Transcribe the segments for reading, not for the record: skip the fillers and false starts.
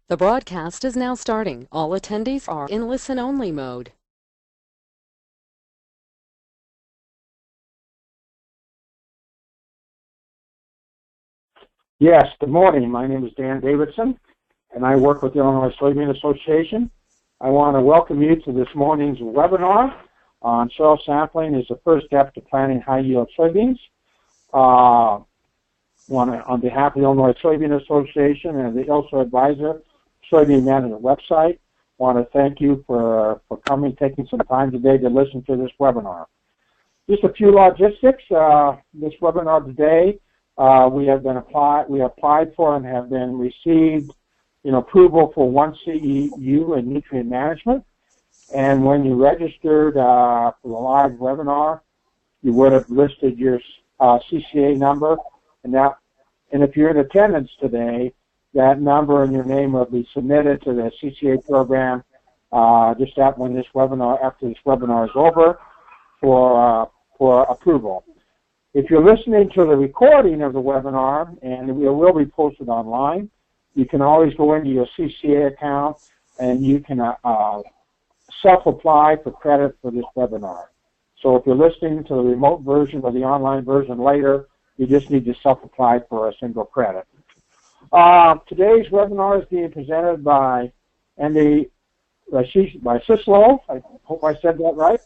The broadcast is now starting. All attendees are in listen-only mode. Yes, good morning. My name is Dan Davidson, and I work with the Illinois Soybean Association. I want to welcome you to this morning's webinar on soil sampling as the first step to planting high-yield soybeans. On behalf of the Illinois Soybean Association and the ILSO Advisor Soybean Management website, want to thank you for coming, taking some time today to listen to this webinar. Just a few logistics. This webinar today, we applied for and have been received approval for 1 CEU in nutrient management. And when you registered for the live webinar, you would have listed your CCA number. And if you're in attendance today, that number and your name will be submitted to the CCA program just after this webinar is over for approval. If you're listening to the recording of the webinar, and it will be posted online, you can always go into your CCA account and you can self-apply for credit for this webinar. So if you're listening to the remote version or the online version later, you just need to self-apply for a single credit. Today's webinar is being presented by Cislo, I hope I said that right,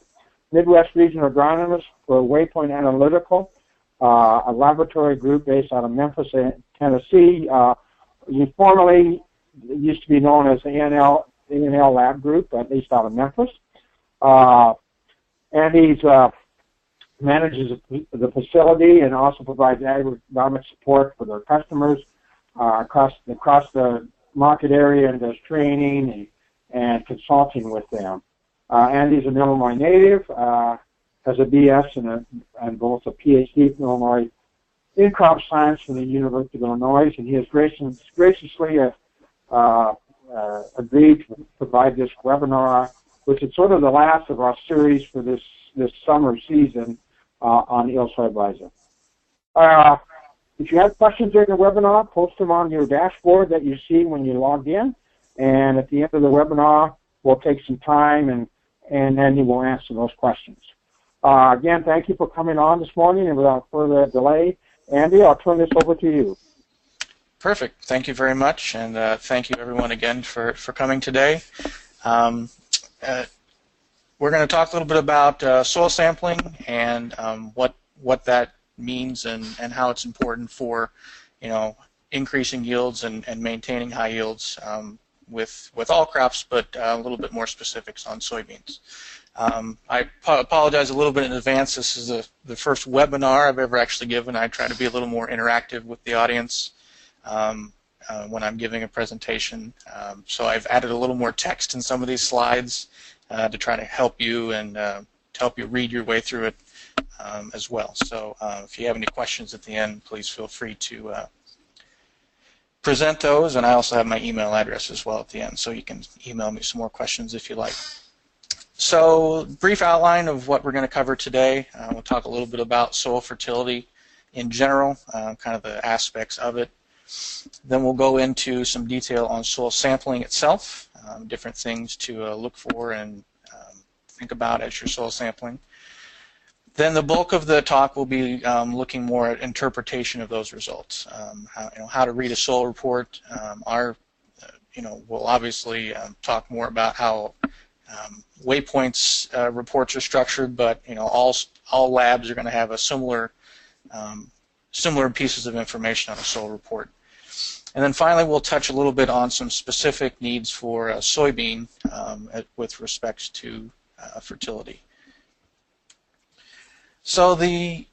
Midwest Region Agronomist for Waypoint ANALYTICAL, a laboratory group based out of Memphis, Tennessee. Formerly used to be known as the ANL Lab Group, at least out of Memphis. And he's manages the facility and also provides agronomic support for their customers across the market area, and does training and consulting with them. Andy's an Illinois native, has a BS and both a PhD from Illinois in crop science from the University of Illinois, and he has graciously agreed to provide this webinar, which is sort of the last of our series for this summer season on the ILSO Advisor. If you have questions during the webinar, post them on your dashboard that you see when you log in, and at the end of the webinar, we'll take some time and then you will answer those questions. Again, thank you for coming on this morning, and without further delay, Andy, I'll turn this over to you. Perfect. Thank you very much, and thank you everyone again for coming today. We're going to talk a little bit about soil sampling and what that means and how it's important for increasing yields and maintaining high yields with all crops, but a little bit more specifics on soybeans. I apologize a little bit in advance. This is the first webinar I've ever actually given. I try to be a little more interactive with the audience when I'm giving a presentation. So I've added a little more text in some of these slides to try to help you and to help you read your way through it as well. So if you have any questions at the end, please feel free to present those, and I also have my email address as well at the end, so you can email me some more questions if you like. So, brief outline of what we're going to cover today. We'll talk a little bit about soil fertility in general, kind of the aspects of it. Then we'll go into some detail on soil sampling itself, different things to look for and think about as you're soil sampling. Then the bulk of the talk will be looking more at interpretation of those results, how to read a soil report. We'll obviously talk more about how Waypoint's reports are structured, but all labs are going to have a similar pieces of information on a soil report. And then finally, we'll touch a little bit on some specific needs for soybean with respect to fertility. So the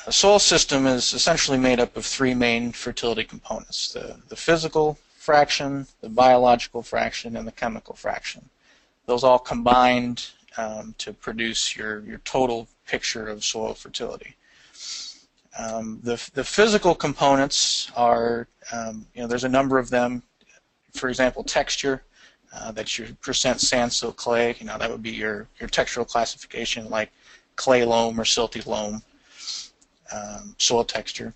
soil system is essentially made up of three main fertility components: the physical fraction, the biological fraction, and the chemical fraction. Those all combined to produce your total picture of soil fertility. The physical components are, there's a number of them. For example, texture, that's your percent sand, silt, clay. That would be your textural classification, like clay loam or silty loam, soil texture.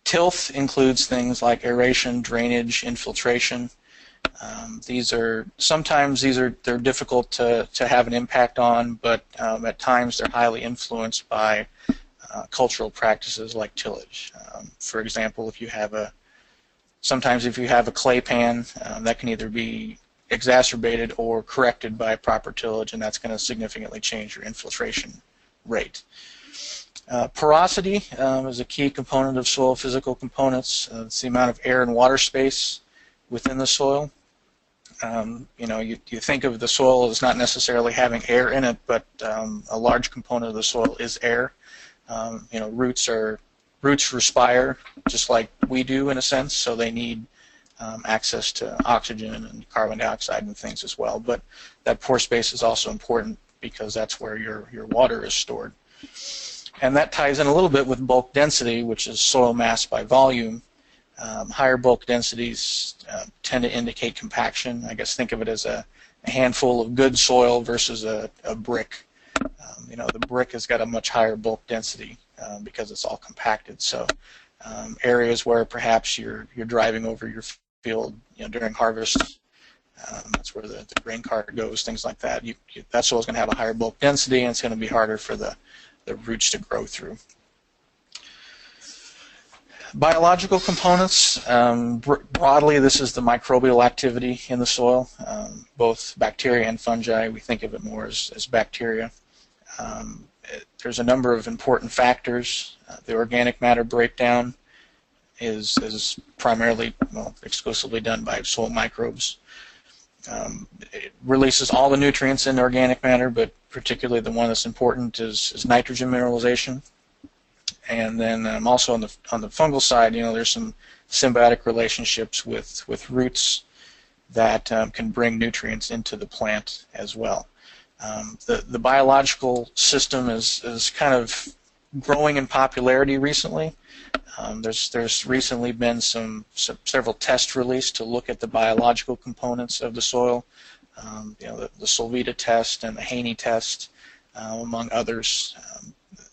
Tilth includes things like aeration, drainage, infiltration. Sometimes they're difficult to have an impact on, but at times they're highly influenced by cultural practices like tillage. For example, sometimes if you have a clay pan, that can either be exacerbated or corrected by proper tillage, and that's going to significantly change your infiltration rate. Porosity is a key component of soil physical components. It's the amount of air and water space within the soil. You think of the soil as not necessarily having air in it, but a large component of the soil is air. Roots respire just like we do in a sense, so they need access to oxygen and carbon dioxide and things as well. But that pore space is also important because that's where your water is stored. And that ties in a little bit with bulk density, which is soil mass by volume. Higher bulk densities tend to indicate compaction. I guess think of it as a handful of good soil versus a brick. The brick has got a much higher bulk density because it's all compacted. So areas where perhaps you're driving over your field during harvest, that's where the grain cart goes, things like that. That soil is going to have a higher bulk density, and it's going to be harder for the roots to grow through. Biological components, broadly this is the microbial activity in the soil, both bacteria and fungi. We think of it more as bacteria. There's a number of important factors. The organic matter breakdown is primarily, exclusively done by soil microbes. It releases all the nutrients in organic matter, but particularly the one that's important is nitrogen mineralization. And then also on the fungal side, there's some symbiotic relationships with roots that can bring nutrients into the plant as well. The biological system is kind of growing in popularity recently. There's recently been several tests released to look at the biological components of the soil. The Solvita test and the Haney test, among others.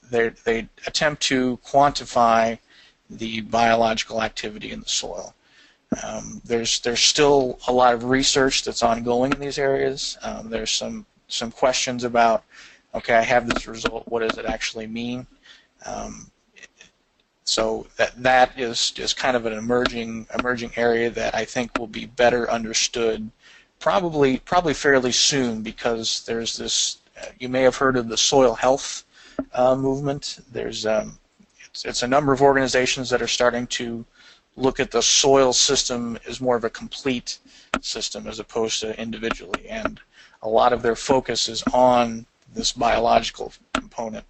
They attempt to quantify the biological activity in the soil. There's still a lot of research that's ongoing in these areas. There's some questions about, okay, I have this result, what does it actually mean? So that is kind of an emerging area that I think will be better understood probably fairly soon, because there's this, you may have heard of the soil health movement. It's a number of organizations that are starting to look at the soil system as more of a complete system as opposed to individually, and a lot of their focus is on this biological component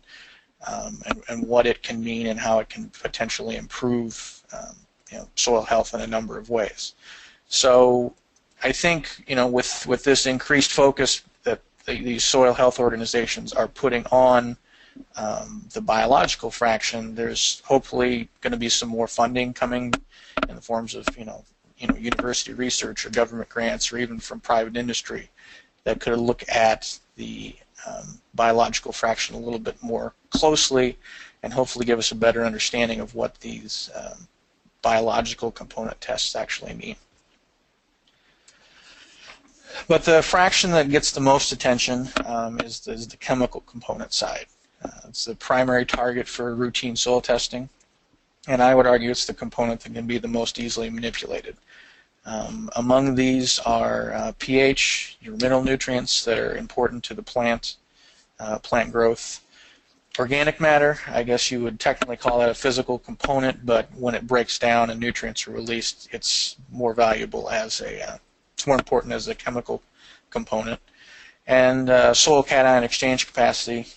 and what it can mean and how it can potentially improve soil health in a number of ways. So I think with this increased focus that these soil health organizations are putting on the biological fraction, there's hopefully going to be some more funding coming in the forms of university research or government grants or even from private industry that could look at the biological fraction a little bit more closely and hopefully give us a better understanding of what these biological component tests actually mean. But the fraction that gets the most attention is the chemical component side. It's the primary target for routine soil testing, and I would argue it's the component that can be the most easily manipulated. Among these are pH, your mineral nutrients that are important to the plant growth. Organic matter, I guess you would technically call that a physical component, but when it breaks down and nutrients are released, it's more valuable it's more important as a chemical component. And soil cation exchange capacity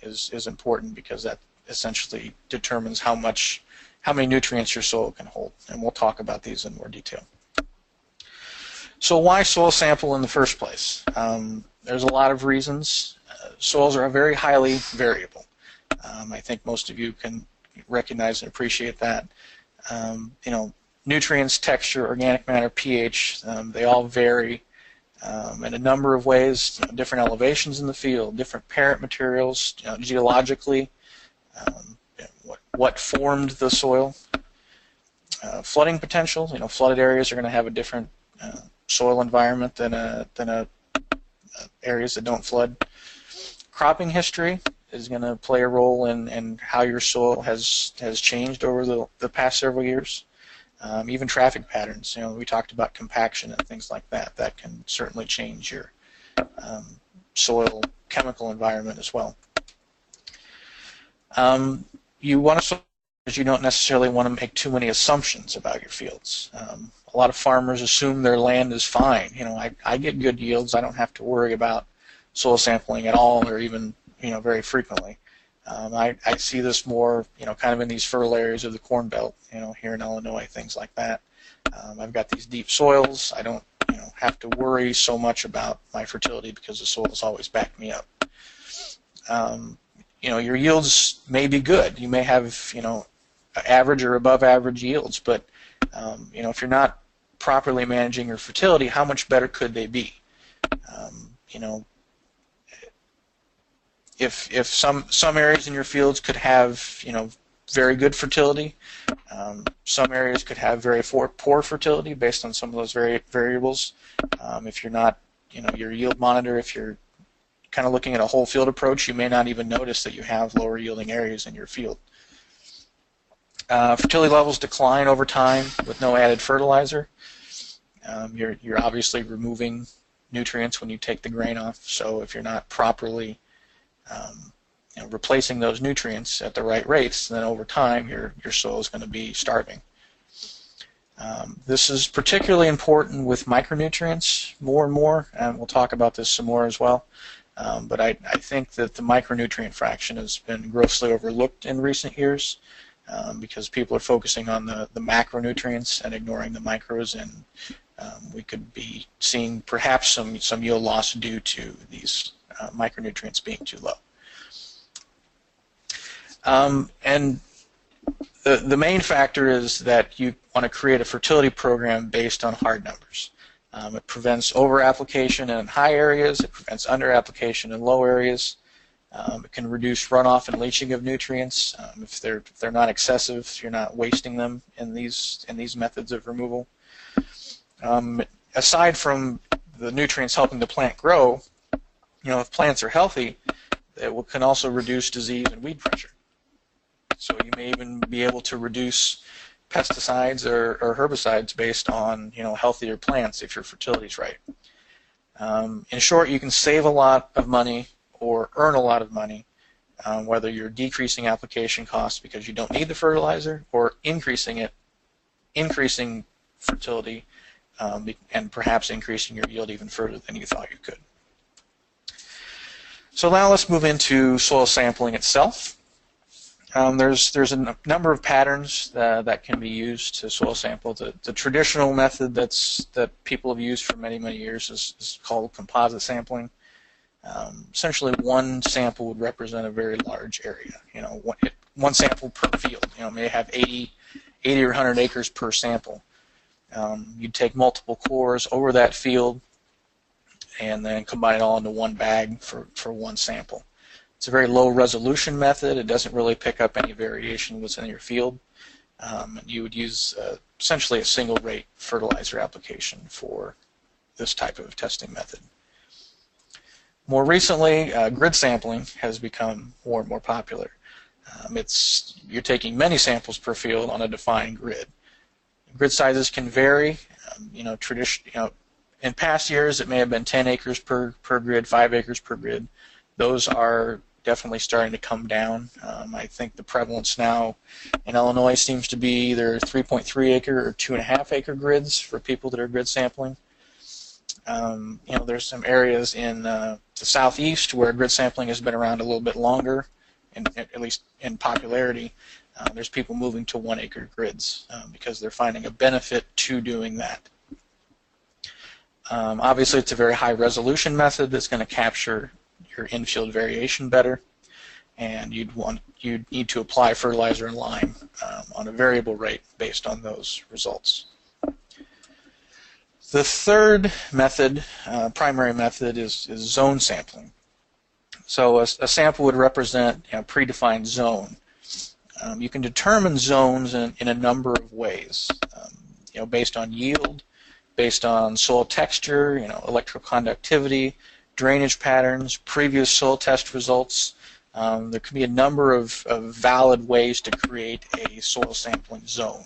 is important because that essentially determines how many nutrients your soil can hold, and we'll talk about these in more detail. So why soil sample in the first place? There's a lot of reasons. Soils are very highly variable. I think most of you can recognize and appreciate that. Nutrients, texture, organic matter, pH, they all vary in a number of ways. Different elevations in the field, different parent materials, geologically, what formed the soil. Flooding potential, flooded areas are going to have a different soil environment than areas that don't flood. Cropping history is going to play a role in how your soil has changed over the past several years. Even traffic patterns. We talked about compaction and things like that. That can certainly change your soil chemical environment as well. You want to, because you don't necessarily want to make too many assumptions about your fields. A lot of farmers assume their land is fine. I get good yields. I don't have to worry about soil sampling at all, or even very frequently. I see this more kind of in these fertile areas of the Corn Belt, here in Illinois, things like that. I've got these deep soils. I don't have to worry so much about my fertility because the soil's always backed me up. Your yields may be good. You may have average or above average yields, but if you're not properly managing your fertility, how much better could they be? If some areas in your fields could have very good fertility, some areas could have very poor fertility based on some of those variables. If you're not your yield monitor, if you're kind of looking at a whole field approach, you may not even notice that you have lower yielding areas in your field. Fertility levels decline over time with no added fertilizer. You're obviously removing nutrients when you take the grain off, so if you're not properly replacing those nutrients at the right rates, then over time your soil is going to be starving. This is particularly important with micronutrients more and more, and we'll talk about this some more as well. But I think that the micronutrient fraction has been grossly overlooked in recent years because people are focusing on the macronutrients and ignoring the micros, and we could be seeing perhaps some yield loss due to these micronutrients being too low. And the main factor is that you want to create a fertility program based on hard numbers. It prevents over-application in high areas. It prevents under-application in low areas. It can reduce runoff and leaching of nutrients. If they're not excessive, you're not wasting them in these methods of removal. Aside from the nutrients helping the plant grow, if plants are healthy, it can also reduce disease and weed pressure. So you may even be able to reduce pesticides or herbicides based on healthier plants if your fertility is right. In short, you can save a lot of money or earn a lot of money, whether you're decreasing application costs because you don't need the fertilizer, or increasing fertility, and perhaps increasing your yield even further than you thought you could. So now let's move into soil sampling itself. There's a number of patterns that can be used to soil sample. The traditional method that people have used for many, many years is called composite sampling. Essentially, one sample would represent a very large area. One sample per field. May have 80 or 100 acres per sample. You'd take multiple cores over that field and then combine it all into one bag for one sample. It's a very low resolution method. It doesn't really pick up any variation within your field. And you would use essentially a single rate fertilizer application for this type of testing method. More recently, grid sampling has become more and more popular. You're taking many samples per field on a defined grid. Grid sizes can vary. In past years, it may have been 10 acres per grid, 5 acres per grid. Those are definitely starting to come down. I think the prevalence now in Illinois seems to be either 3.3 acre or 2.5 acre grids for people that are grid sampling. There's some areas in the southeast where grid sampling has been around a little bit longer, at least in popularity. There's people moving to 1 acre grids because they're finding a benefit to doing that. Obviously, it's a very high resolution method that's going to capture your infield variation better, and you'd need to apply fertilizer and lime on a variable rate based on those results. The third method, primary method, is zone sampling. So a sample would represent a predefined zone. You can determine zones in a number of ways, based on yield, based on soil texture, electroconductivity, drainage patterns, previous soil test results. There can be a number of valid ways to create a soil sampling zone.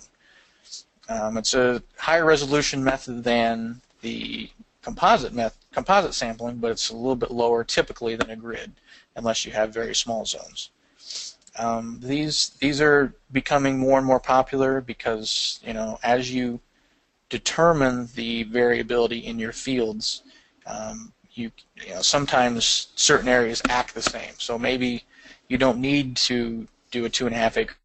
It's a higher resolution method than the composite sampling, but it's a little bit lower typically than a grid, unless you have very small zones. These are becoming more and more popular because as you determine the variability in your fields, sometimes certain areas act the same. So maybe you don't need to do a 2.5 acre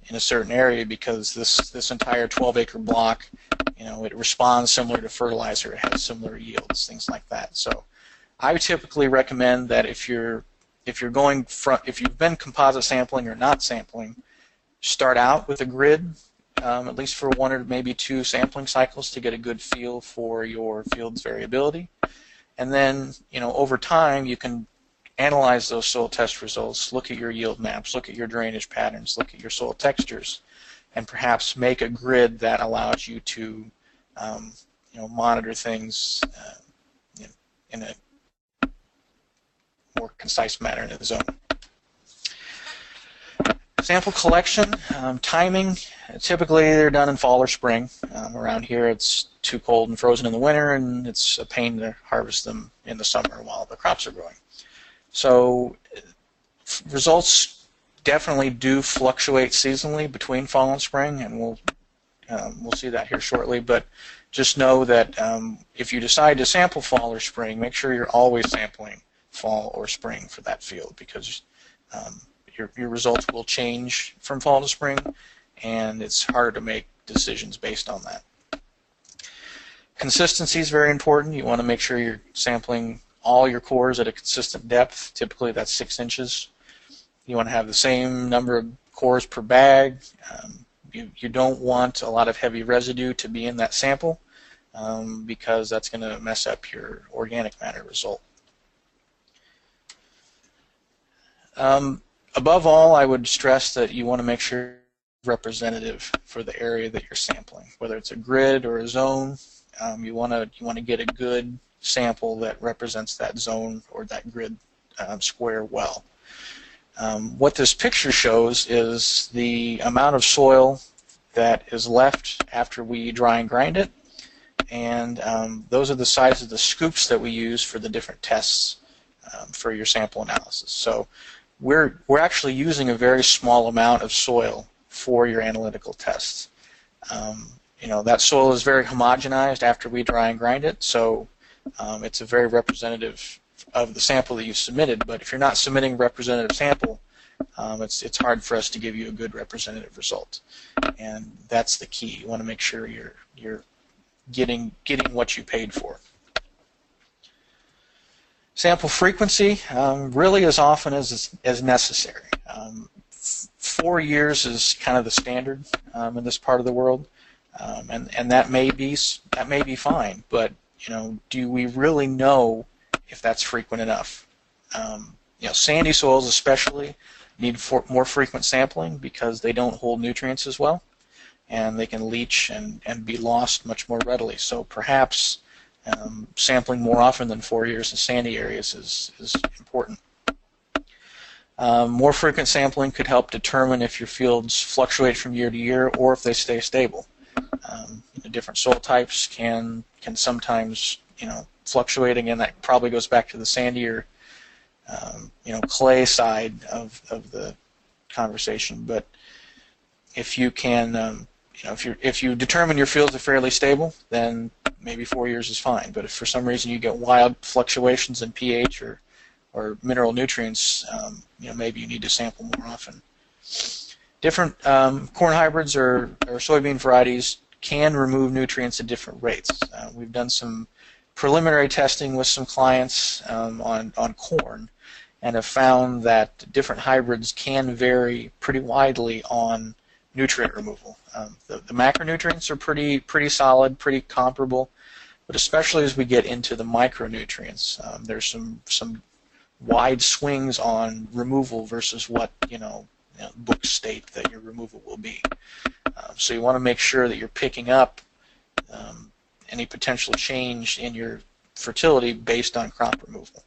in a certain area because this entire 12-acre block, it responds similar to fertilizer, it has similar yields, things like that. So I would typically recommend that if you've been composite sampling or not sampling, start out with a grid, at least for 1 or maybe 2 sampling cycles to get a good feel for your field's variability. And then, over time, you can analyze those soil test results, look at your yield maps, look at your drainage patterns, look at your soil textures, and perhaps make a grid that allows you to, monitor things in a more concise manner in the zone. Sample collection, timing, typically they're done in fall or spring. Around here it's too cold and frozen in the winter, and it's a pain to harvest them in the summer while the crops are growing. So results definitely do fluctuate seasonally between fall and spring, and we'll see that here shortly. But just know that if you decide to sample fall or spring, make sure you're always sampling fall or spring for that field, because your results will change from fall to spring, and it's harder to make decisions based on that. Consistency is very important. You want to make sure you're sampling all your cores at a consistent depth. Typically that's 6 inches. You want to have the same number of cores per bag. You don't want a lot of heavy residue to be in that sample because that's going to mess up your organic matter result. Above all, I would stress that you want to make sure you're representative for the area that you're sampling. Whether it's a grid or a zone, you want to get a good sample that represents that zone or that grid square well. What this picture shows is the amount of soil that is left after we dry and grind it, and those are the size of the scoops that we use for the different tests for your sample analysis. So we're actually using a very small amount of soil for your analytical tests. That soil is very homogenized after we dry and grind it, so it's a very representative of the sample that you've submitted. But if you're not submitting a representative sample, it's hard for us to give you a good representative result, and that's the key. You want to make sure you're getting what you paid for. Sample frequency, really as often as necessary. 4 years is kind of the standard in this part of the world, and that may be fine. But do we really know if that's frequent enough? Sandy soils especially need more frequent sampling because they don't hold nutrients as well, and they can leach and be lost much more readily. So perhaps sampling more often than 4 years in sandy areas is important. More frequent sampling could help determine if your fields fluctuate from year to year or if they stay stable. Different soil types can sometimes fluctuate. Again, that probably goes back to the sandier clay side of the conversation. But if you can if you determine your fields are fairly stable, then maybe 4 years is fine. But if for some reason you get wild fluctuations in pH or mineral nutrients, maybe you need to sample more often. Different corn hybrids or soybean varieties can remove nutrients at different rates. We've done some preliminary testing with some clients on corn, and have found that different hybrids can vary pretty widely on nutrient removal. The macronutrients are pretty solid, pretty comparable, but especially as we get into the micronutrients, there's some wide swings on removal versus what books state that your removal will be. So you want to make sure that you're picking up any potential change in your fertility based on crop removal.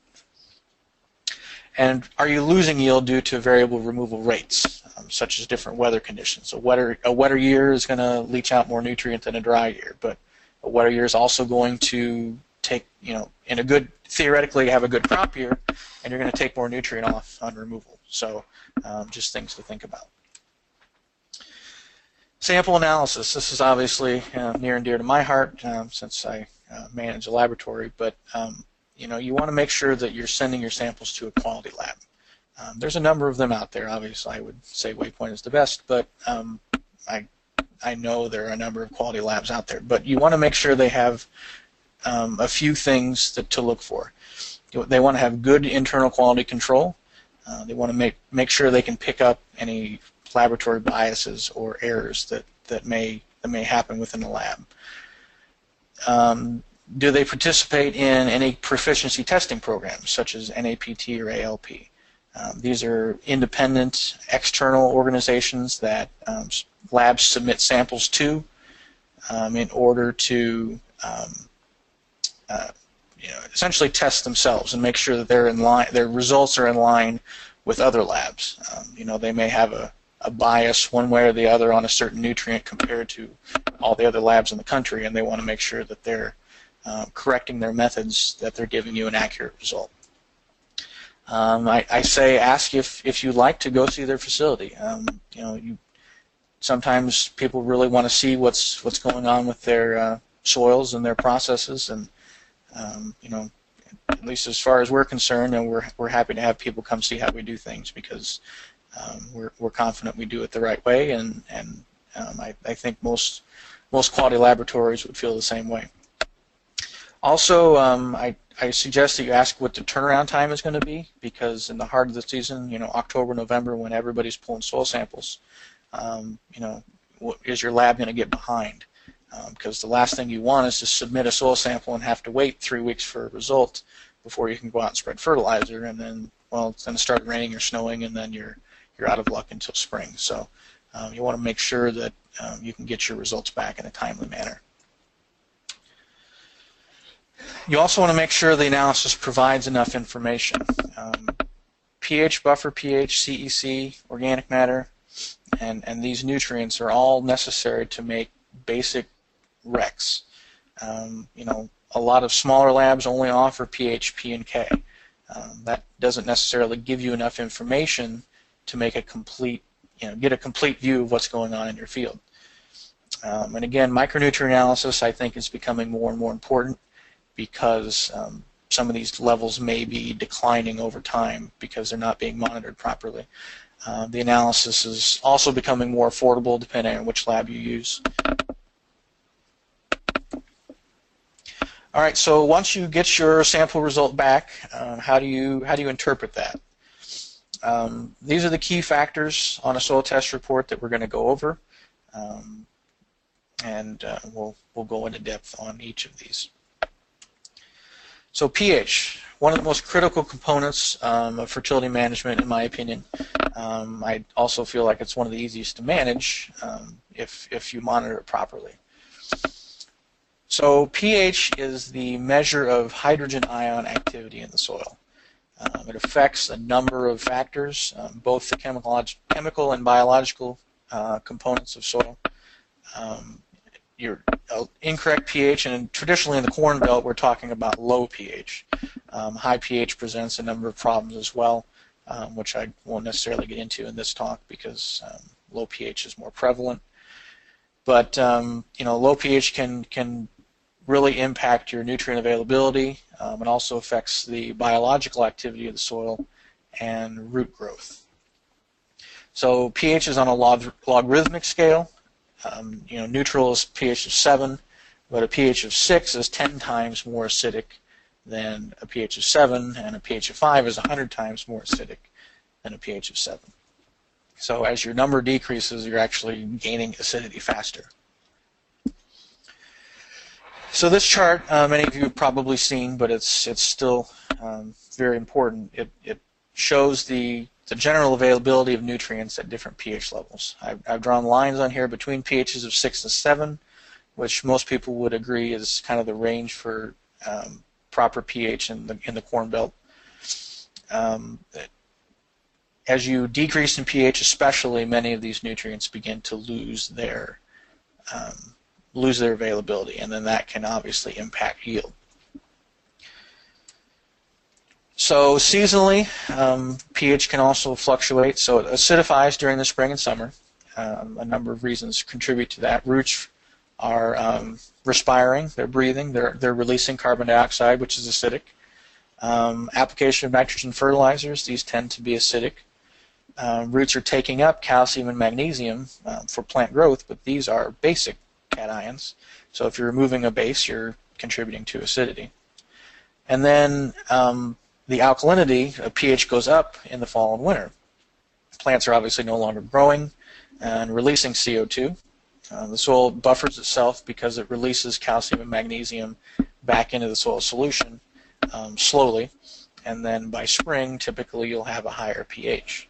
And are you losing yield due to variable removal rates, such as different weather conditions? A wetter year is going to leach out more nutrient than a dry year, but a wetter year is also going to take, in a good, theoretically have a good crop year, and you're going to take more nutrient off on removal. So just things to think about. Sample analysis. This is obviously near and dear to my heart since I manage a laboratory, but you want to make sure that you're sending your samples to a quality lab. There's a number of them out there. Obviously, I would say Waypoint is the best, but I know there are a number of quality labs out there. But you want to make sure they have a few things to look for. They want to have good internal quality control. They want to make sure they can pick up any laboratory biases or errors that may happen within the lab. Do they participate in any proficiency testing programs, such as NAPT or ALP? These are independent, external organizations that labs submit samples to in order to essentially test themselves and make sure that they're in line, their results are in line with other labs. They may have a bias one way or the other on a certain nutrient compared to all the other labs in the country, and they want to make sure that they're correcting their methods, that they're giving you an accurate result. I say ask if you'd like to go see their facility. Sometimes people really want to see what's going on with their soils and their processes, and at least as far as we're concerned, and we're happy to have people come see how we do things, because we're confident we do it the right way, and I think most quality laboratories would feel the same way. Also, I suggest that you ask what the turnaround time is going to be, because in the heart of the season, October, November, when everybody's pulling soil samples, is your lab going to get behind? Because the last thing you want is to submit a soil sample and have to wait 3 weeks for a result before you can go out and spread fertilizer, and then, well, it's going to start raining or snowing, and then you're out of luck until spring. So you want to make sure that you can get your results back in a timely manner. You also want to make sure the analysis provides enough information. pH, buffer pH, CEC, organic matter, and these nutrients are all necessary to make basic recs. A lot of smaller labs only offer pH, P, and K. That doesn't necessarily give you enough information to make a complete, get a complete view of what's going on in your field. And again, micronutrient analysis, I think, is becoming more and more important, because some of these levels may be declining over time because they're not being monitored properly. The analysis is also becoming more affordable depending on which lab you use. All right, so once you get your sample result back, how do you interpret that? These are the key factors on a soil test report that we're going to go over, and we'll go into depth on each of these. So pH, one of the most critical components of fertility management, in my opinion. I also feel like it's one of the easiest to manage if you monitor it properly. So pH is the measure of hydrogen ion activity in the soil. It affects a number of factors, both the chemical and biological components of soil. Your incorrect pH, and traditionally in the Corn Belt we're talking about low pH. High pH presents a number of problems as well, which I won't necessarily get into in this talk because low pH is more prevalent. But low pH can really impact your nutrient availability. It also affects the biological activity of the soil and root growth. So pH is on a logarithmic scale. Neutral is pH of 7, but a pH of 6 is 10 times more acidic than a pH of 7, and a pH of 5 is 100 times more acidic than a pH of 7. So as your number decreases, you're actually gaining acidity faster. So this chart, many of you have probably seen, but it's still very important. It shows the general availability of nutrients at different pH levels. I've drawn lines on here between pHs of 6 and 7. which most people would agree is kind of the range for proper pH in the Corn Belt. As you decrease in pH, especially, many of these nutrients begin to lose their availability, and then that can obviously impact yield. So seasonally, pH can also fluctuate. So it acidifies during the spring and summer. A number of reasons contribute to that. Roots are respiring, they're breathing, they're releasing carbon dioxide, which is acidic. Application of nitrogen fertilizers, these tend to be acidic. Roots are taking up calcium and magnesium for plant growth, but these are basic cations. So if you're removing a base, you're contributing to acidity. And then the alkalinity of pH goes up in the fall and winter. Plants are obviously no longer growing and releasing CO2. The soil buffers itself because it releases calcium and magnesium back into the soil solution slowly, and then by spring, typically you'll have a higher pH.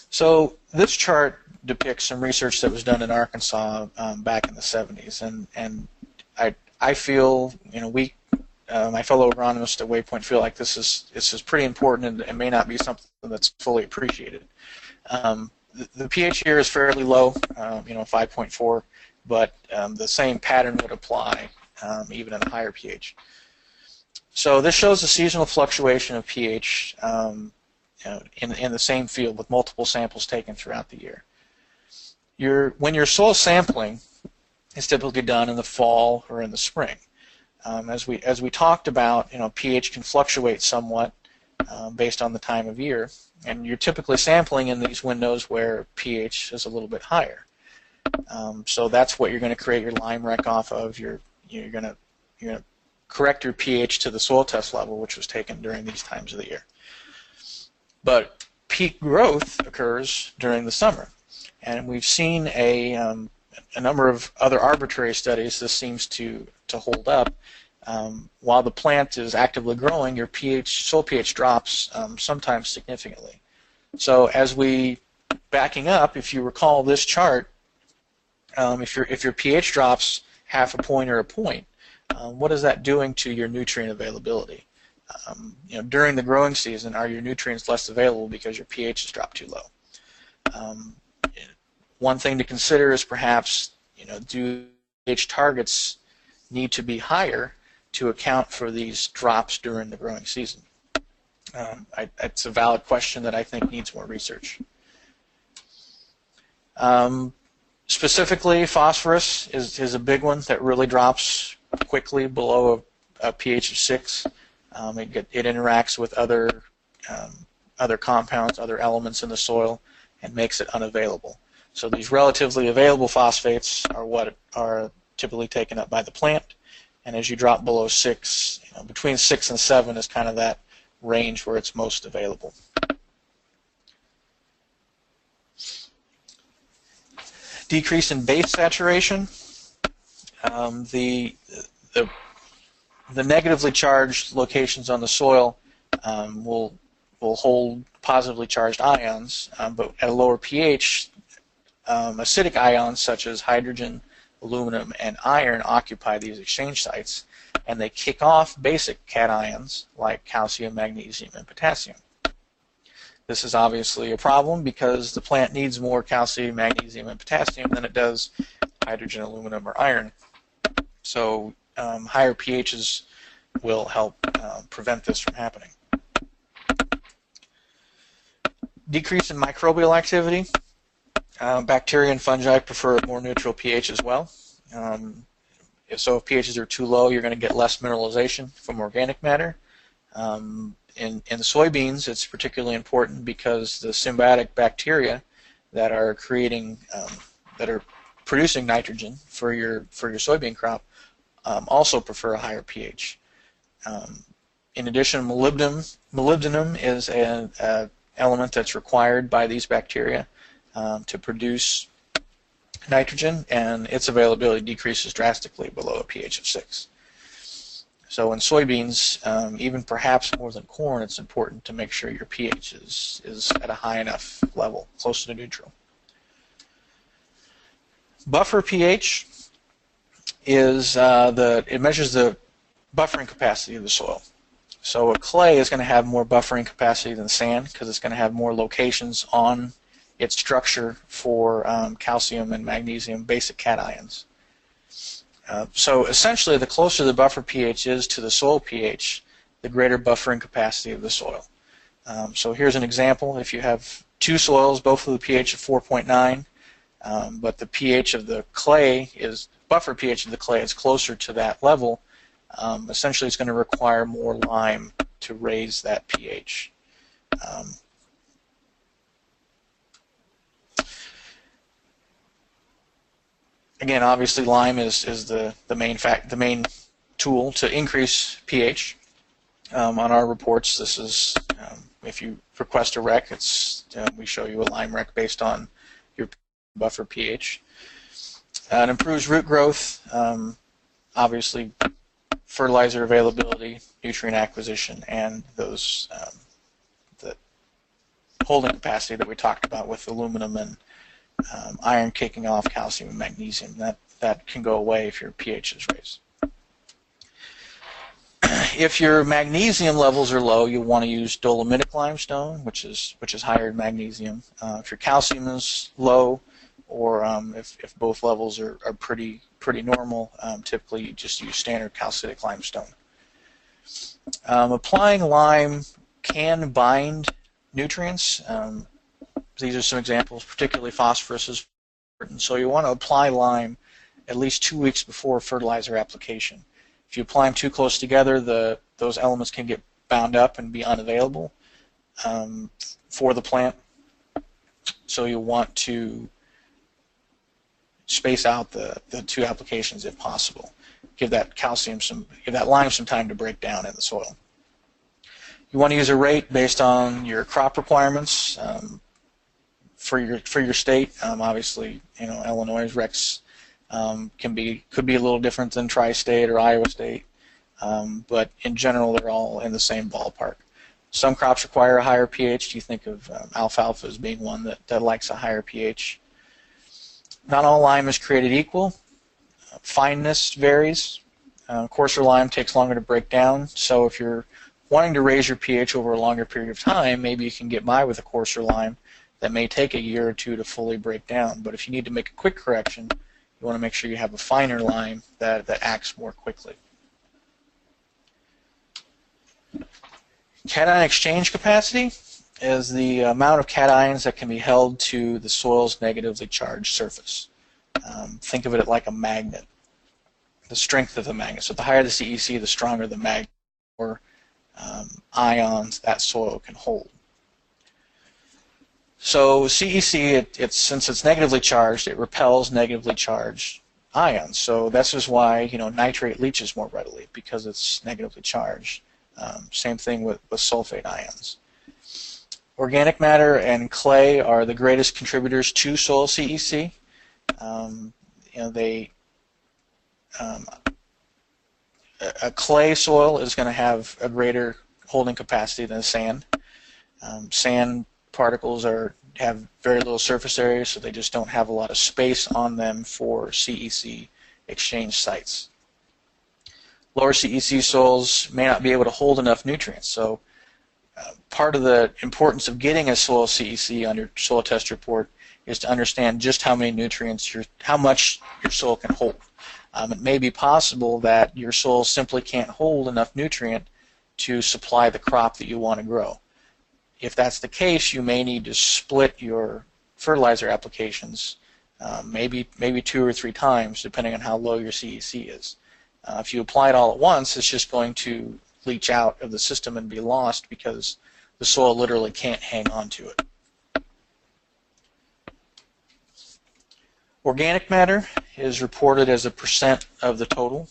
So this chart depicts some research that was done in Arkansas back in the 70s, and I feel, my fellow agronomists at Waypoint feel like this is pretty important, and it may not be something that's fully appreciated. The pH here is fairly low, 5.4, but the same pattern would apply even at a higher pH. So this shows the seasonal fluctuation of pH in the same field with multiple samples taken throughout the year. When you're soil sampling, it's typically done in the fall or in the spring. As we talked about, pH can fluctuate somewhat based on the time of year, and you're typically sampling in these windows where pH is a little bit higher. So that's what you're going to create your lime rec off of. You're going to correct your pH to the soil test level, which was taken during these times of the year. But peak growth occurs during the summer, and we've seen a number of other arbitrary studies. This seems to hold up. While the plant is actively growing, your soil pH drops sometimes significantly. So as backing up, if you recall this chart, if your pH drops half a point or a point, what is that doing to your nutrient availability? During the growing season, are your nutrients less available because your pH has dropped too low? One thing to consider is perhaps, do pH targets need to be higher to account for these drops during the growing season? It's a valid question that I think needs more research. Specifically, phosphorus is a big one that really drops quickly below a pH of 6. It interacts with other compounds, other elements in the soil, and makes it unavailable. So these relatively available phosphates are what are typically taken up by the plant, and as you drop below 6, between 6 and 7 is kind of that range where it's most available. Decrease in base saturation. The negatively charged locations on the soil will hold positively charged ions, but at a lower pH, acidic ions such as hydrogen, aluminum, and iron occupy these exchange sites, and they kick off basic cations like calcium, magnesium, and potassium. This is obviously a problem because the plant needs more calcium, magnesium, and potassium than it does hydrogen, aluminum, or iron. So higher pHs will help prevent this from happening. Decrease in microbial activity. Bacteria and fungi prefer a more neutral pH as well. If pHs are too low, you're going to get less mineralization from organic matter. In soybeans, it's particularly important because the symbiotic bacteria that are producing nitrogen for your soybean crop also prefer a higher pH. In addition, molybdenum is an element that's required by these bacteria to produce nitrogen, and its availability decreases drastically below a pH of 6. So in soybeans, even perhaps more than corn, it's important to make sure your pH is at a high enough level, close to neutral. Buffer pH is it measures the buffering capacity of the soil. So a clay is going to have more buffering capacity than sand because it's going to have more locations on its structure for calcium and magnesium basic cations. So essentially, the closer the buffer pH is to the soil pH, the greater buffering capacity of the soil. So here's an example. If you have two soils, both with a pH of 4.9, but the pH of the clay buffer pH of the clay is closer to that level, essentially it's going to require more lime to raise that pH. Again, obviously lime is the main tool to increase pH. On our reports, this is if you request a rec, we show you a lime rec based on your buffer pH. It improves root growth, obviously fertilizer availability, nutrient acquisition, and those the holding capacity that we talked about with aluminum and iron kicking off calcium and magnesium. That can go away if your pH is raised. If your magnesium levels are low, you want to use dolomitic limestone, which is higher in magnesium. If your calcium is low, or if both levels are pretty normal, typically you just use standard calcitic limestone. Applying lime can bind nutrients. These are some examples, particularly phosphorus is important. So you want to apply lime at least 2 weeks before fertilizer application. If you apply them too close together, those elements can get bound up and be unavailable for the plant. So you want to space out the two applications if possible. Give that lime some time to break down in the soil. You want to use a rate based on your crop requirements for your state. Obviously, Illinois' recs could be a little different than Tri-State or Iowa State, but in general they're all in the same ballpark. Some crops require a higher pH. You think of alfalfa as being one that likes a higher pH. Not all lime is created equal. Fineness varies. Coarser lime takes longer to break down, so if you're wanting to raise your pH over a longer period of time, maybe you can get by with a coarser lime that may take a year or two to fully break down. But if you need to make a quick correction, you want to make sure you have a finer lime that acts more quickly. Cation exchange capacity is the amount of cations that can be held to the soil's negatively charged surface. Think of it like a magnet, the strength of the magnet. So the higher the CEC, the stronger the magnet, or ions that soil can hold. So CEC, since it's negatively charged, it repels negatively charged ions. So this is why nitrate leaches more readily, because it's negatively charged. Same thing with sulfate ions. Organic matter and clay are the greatest contributors to soil CEC. A clay soil is going to have a greater holding capacity than sand. Sand particles have very little surface area, so they just don't have a lot of space on them for CEC exchange sites. Lower CEC soils may not be able to hold enough nutrients, so part of the importance of getting a soil CEC on your soil test report is to understand just how many nutrients, how much your soil can hold. It may be possible that your soil simply can't hold enough nutrient to supply the crop that you want to grow. If that's the case, you may need to split your fertilizer applications maybe 2 or 3 times, depending on how low your CEC is. If you apply it all at once, it's just going to leach out of the system and be lost because the soil literally can't hang on to it. Organic matter is reported as a percent of the total.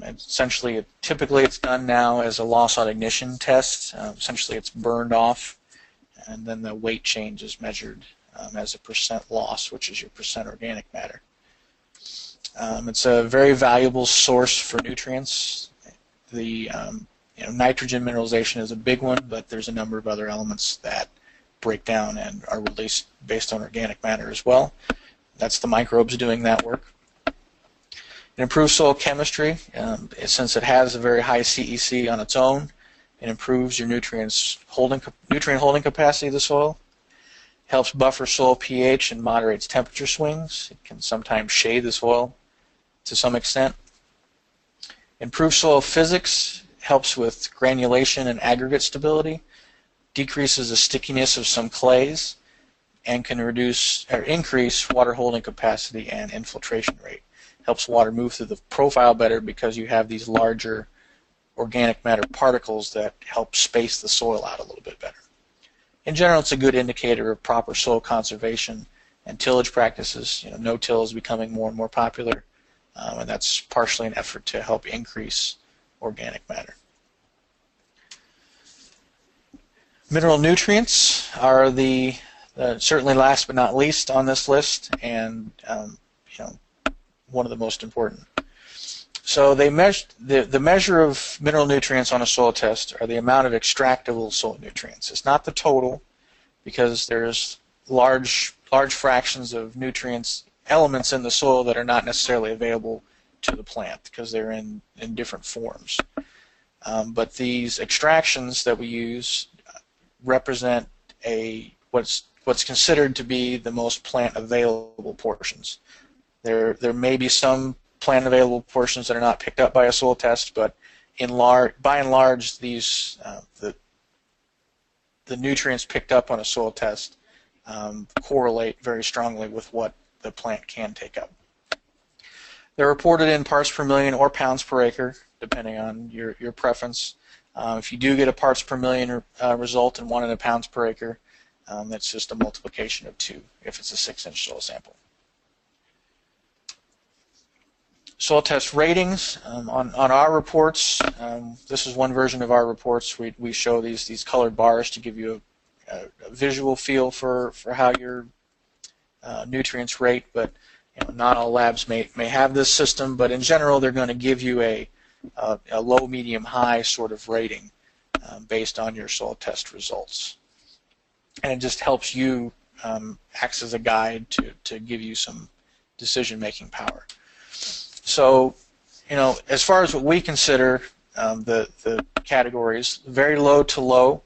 Essentially, typically it's done now as a loss on ignition test. Essentially, it's burned off, and then the weight change is measured as a percent loss, which is your percent organic matter. It's a very valuable source for nutrients. The nitrogen mineralization is a big one, but there's a number of other elements that break down and are released based on organic matter as well. That's the microbes doing that work. It improves soil chemistry. Since it has a very high CEC on its own, it improves your nutrient holding capacity of the soil. Helps buffer soil pH and moderates temperature swings. It can sometimes shade the soil to some extent. Improves soil physics, helps with granulation and aggregate stability, decreases the stickiness of some clays, and can reduce or increase water holding capacity and infiltration rate. Helps water move through the profile better because you have these larger organic matter particles that help space the soil out a little bit better. In general, it's a good indicator of proper soil conservation and tillage practices. No-till is becoming more and more popular, and that's partially an effort to help increase organic matter. Mineral nutrients are the certainly last but not least on this list, and one of the most important. So they measure the measure of mineral nutrients on a soil test are the amount of extractable soil nutrients. It's not the total, because there's large fractions of nutrients elements in the soil that are not necessarily available to the plant because they're in different forms. But these extractions that we use represent what's considered to be the most plant available portions. There may be some plant available portions that are not picked up by a soil test, but by and large, these the nutrients picked up on a soil test correlate very strongly with what the plant can take up. They're reported in parts per million or pounds per acre, depending on your preference. If you do get a parts per million result and one in a pounds per acre, that's just a multiplication of 2 if it's a 6-inch soil sample. Soil test ratings on our reports. This is one version of our reports. We show these colored bars to give you a visual feel for how your nutrients rate, but not all labs may have this system, but in general they're going to give you a low, medium, high sort of rating based on your soil test results. And it just helps you, acts as a guide to give you some decision-making power. So, as far as what we consider the categories, very low to low,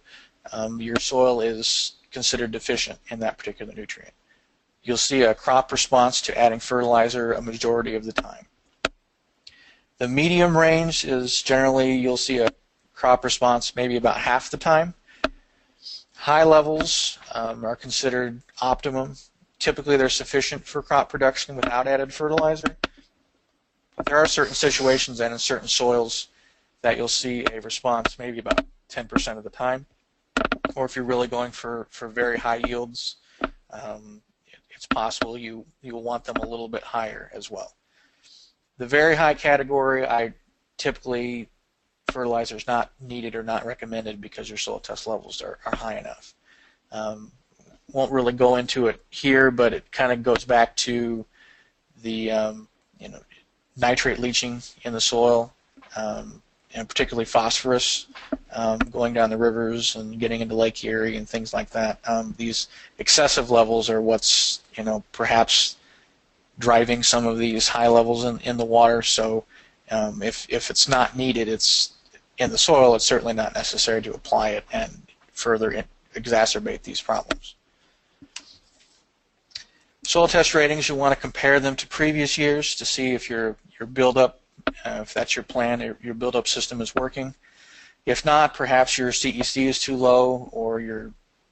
your soil is considered deficient in that particular nutrient. You'll see a crop response to adding fertilizer a majority of the time. The medium range is generally, you'll see a crop response maybe about half the time. High levels are considered optimum. Typically they're sufficient for crop production without added fertilizer. But there are certain situations and in certain soils that you'll see a response maybe about 10% of the time. Or if you're really going for very high yields, it's possible you'll want them a little bit higher as well. The very high category, typically fertilizer is not needed or not recommended because your soil test levels are high enough. Won't really go into it here, but it kind of goes back to the nitrate leaching in the soil, and particularly phosphorus going down the rivers and getting into Lake Erie and things like that. These excessive levels are what's perhaps driving some of these high levels in the water. So if it's not needed, it's in the soil, it's certainly not necessary to apply it and further exacerbate these problems. Soil test ratings, you want to compare them to previous years to see if your buildup, if that's your plan, your buildup system is working. If not, perhaps your CEC is too low, or your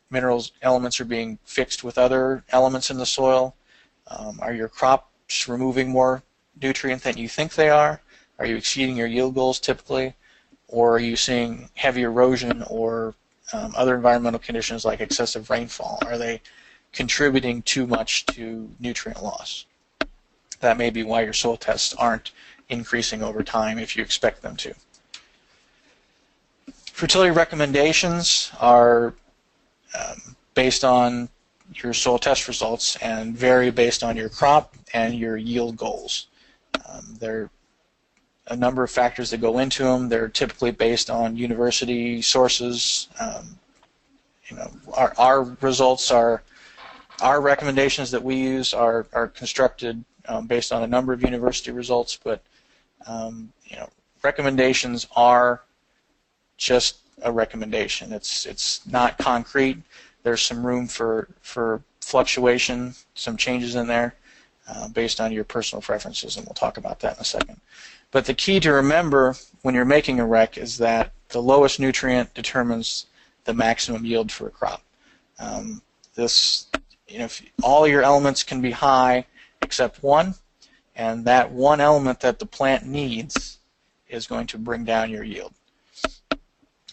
minerals elements are being fixed with other elements in the soil. Are your crops removing more nutrient than you think they are? Are you exceeding your yield goals typically? Or are you seeing heavy erosion or other environmental conditions like excessive rainfall? Are they contributing too much to nutrient loss? That may be why your soil tests aren't increasing over time if you expect them to. Fertility recommendations are based on your soil test results and vary based on your crop and your yield goals. There are a number of factors that go into them. They're typically based on university sources. Our results are Our recommendations that we use are constructed based on a number of university results, but recommendations are just a recommendation. It's not concrete. There's some room for fluctuation, some changes in there based on your personal preferences, and we'll talk about that in a second. But the key to remember when you're making a rec is that the lowest nutrient determines the maximum yield for a crop. All your elements can be high except one, and that one element that the plant needs is going to bring down your yield.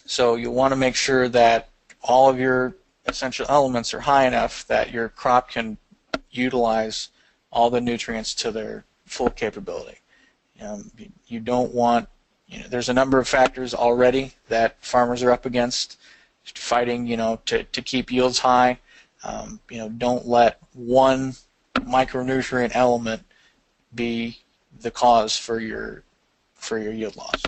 So you want to make sure that all of your essential elements are high enough that your crop can utilize all the nutrients to their full capability. You don't want, there's a number of factors already that farmers are up against fighting, to keep yields high. Don't let one micronutrient element be the cause for your yield loss.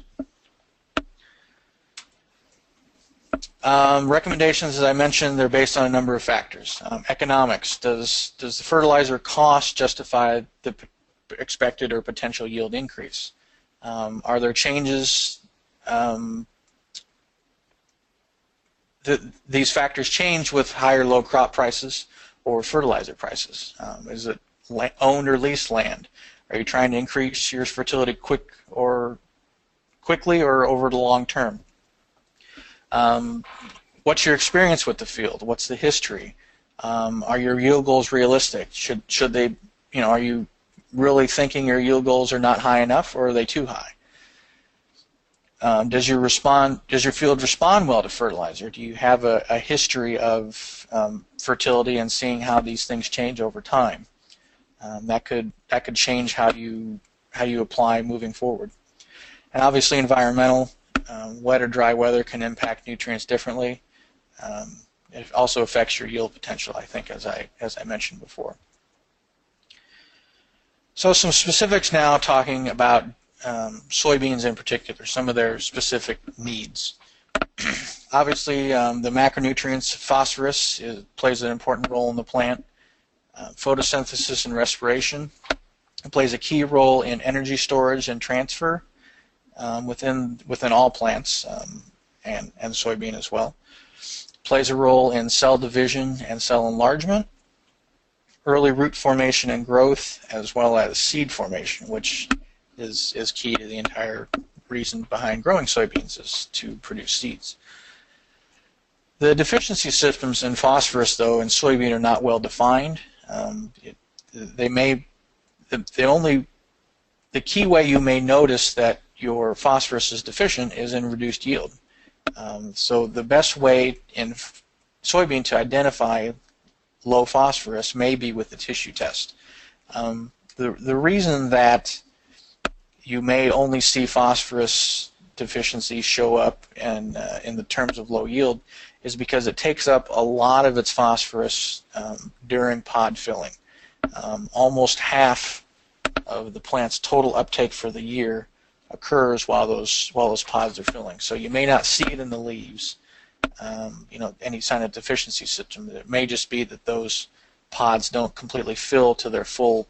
Recommendations, as I mentioned, they're based on a number of factors. Economics. Does the fertilizer cost justify the expected or potential yield increase? Are there changes? These factors change with higher low crop prices or fertilizer prices. Is it owned or leased land? Are you trying to increase your fertility quickly or over the long term? What's your experience with the field? What's the history? Are your yield goals realistic? Should they, are you really thinking your yield goals are not high enough, or are they too high? Does your field respond well to fertilizer? Do you have a history of fertility and seeing how these things change over time? That could change how you apply moving forward. And obviously environmental. Wet or dry weather can impact nutrients differently. It also affects your yield potential, I think, as I mentioned before. So some specifics now, talking about soybeans in particular, some of their specific needs. Obviously, the macronutrients, phosphorus plays an important role in the plant. Photosynthesis and respiration. It plays a key role in energy storage and transfer within all plants, and soybean as well. Plays a role in cell division and cell enlargement, early root formation and growth, as well as seed formation, which is key to the entire reason behind growing soybeans, is to produce seeds. The deficiency systems in phosphorus, though, in soybean are not well defined. The key way you may notice that your phosphorus is deficient is in reduced yield. So the best way in soybean to identify low phosphorus may be with the tissue test. The reason that you may only see phosphorus deficiency show up in the terms of low yield is because it takes up a lot of its phosphorus during pod filling. Almost half of the plant's total uptake for the year occurs while those pods are filling. So you may not see it in the leaves, any sign of deficiency symptom. It may just be that those pods don't completely fill to their full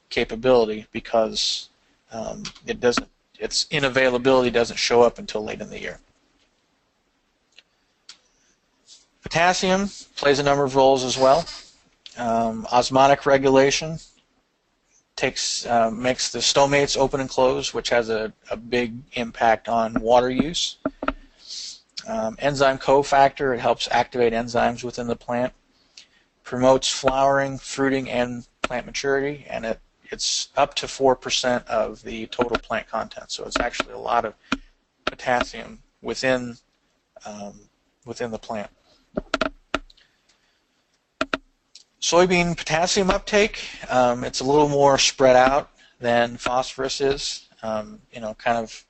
capability because its inavailability doesn't show up until late in the year. Potassium plays a number of roles as well. Osmotic regulation makes the stomates open and close, which has a big impact on water use. Enzyme cofactor, it helps activate enzymes within the plant. Promotes flowering, fruiting, and plant maturity, and it's up to 4% of the total plant content. So it's actually a lot of potassium within the plant. Soybean potassium uptake, it's a little more spread out than phosphorus is, kind of